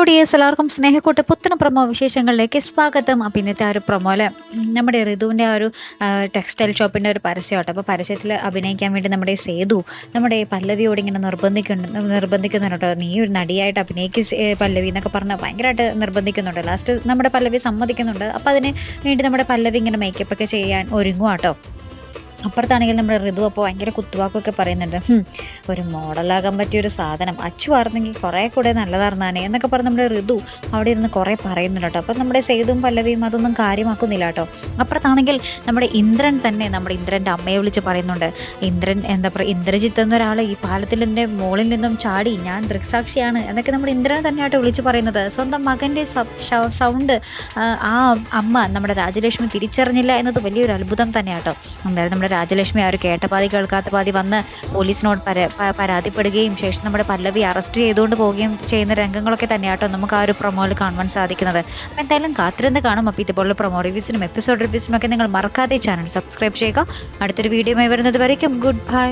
Dears എല്ലാവർക്കും Snehakkoottu പുത്തന promo വിശേഷങ്ങളിലേക്ക് സ്വാഗതം. അപ്പോൾ ഇന്നത്തെ ആ ഒരു പ്രൊമോയിൽ നമ്മുടെ ഋതുവിൻ്റെ ആ ഒരു ടെക്സ്റ്റൈൽ ഷോപ്പിൻ്റെ ഒരു പരസ്യമാട്ടോ. അപ്പോൾ പരസ്യത്തിൽ അഭിനയിക്കാൻ വേണ്ടി നമ്മുടെ സേതു നമ്മുടെ പല്ലവിയോട് ഇങ്ങനെ നിർബന്ധിക്കുന്നുണ്ട് കേട്ടോ. നീ ഒരു നടിയായിട്ട് പല്ലവി എന്നൊക്കെ പറഞ്ഞ് ഭയങ്കരമായിട്ട് നിർബന്ധിക്കുന്നുണ്ട്. ലാസ്റ്റ് നമ്മുടെ പല്ലവി സമ്മതിക്കുന്നുണ്ട്. അപ്പോൾ അതിന് വേണ്ടി നമ്മുടെ പല്ലവി ഇങ്ങനെ മേക്കപ്പ് ഒക്കെ ചെയ്യാൻ ഒരുങ്ങുവാട്ടോ. അപ്പുറത്താണെങ്കിൽ നമ്മുടെ ഋതു അപ്പോൾ ഭയങ്കര കുത്തുവാക്കൊക്കെ പറയുന്നുണ്ട്. ഒരു മോഡലാകാൻ പറ്റിയൊരു സാധനം അച്ചു ആർന്നെങ്കിൽ കുറേ കൂടെ നല്ലതാർന്നാനേ എന്നൊക്കെ പറഞ്ഞ് നമ്മുടെ ഋതു അവിടെ ഇരുന്ന് കുറേ പറയുന്നുണ്ട് കേട്ടോ. അപ്പം നമ്മുടെ സേതുവും പല്ലവിയും അതൊന്നും കാര്യമാക്കുന്നില്ല കേട്ടോ. അപ്പുറത്താണെങ്കിൽ നമ്മുടെ ഇന്ദ്രൻ തന്നെ നമ്മുടെ ഇന്ദ്രൻ്റെ അമ്മയെ വിളിച്ച് പറയുന്നുണ്ട്. ഇന്ദ്രൻ എന്താ പറയുക, ഇന്ദ്രജിത്ത് എന്നൊരാൾ ഈ പാലത്തിൻ്റെ മുകളിൽ നിന്നും ചാടി, ഞാൻ ദൃക്സാക്ഷിയാണ് എന്നൊക്കെ നമ്മുടെ ഇന്ദ്രൻ തന്നെയായിട്ട് വിളിച്ച് പറയുന്നത്. സ്വന്തം മകൻ്റെ സൗണ്ട് ആ അമ്മ നമ്മുടെ രാജലക്ഷ്മി തിരിച്ചറിഞ്ഞില്ല എന്നത് വലിയൊരു അത്ഭുതം തന്നെയാട്ടോ. എന്തായാലും നമ്മുടെ രാജലക്ഷ്മി ആ ഒരു കേട്ട പാതി കേൾക്കാത്ത പാതി വന്ന് പോലീസിനോട് പരാതിപ്പെടുകയും ശേഷം നമ്മുടെ പല്ലവി അറസ്റ്റ് ചെയ്തുകൊണ്ട് പോവുകയും ചെയ്യുന്ന രംഗങ്ങളൊക്കെ തന്നെയാട്ടോ നമുക്ക് ആ ഒരു പ്രൊമോയിൽ കാണുവാൻ സാധിക്കുന്നത്. അപ്പോൾ എന്തായാലും കാത്തിരുന്ന് കാണും. അപ്പോൾ ഇതുപോലുള്ള പ്രൊമോ റിവ്യൂസിനും എപ്പിസോഡ് റിവ്യൂസിനും ഒക്കെ നിങ്ങൾ മറക്കാതെ ചാനൽ സബ്സ്ക്രൈബ് ചെയ്യുക. അടുത്തൊരു വീഡിയോയുമായി വരുന്നത് വരയ്ക്കും ഗുഡ് ബൈ.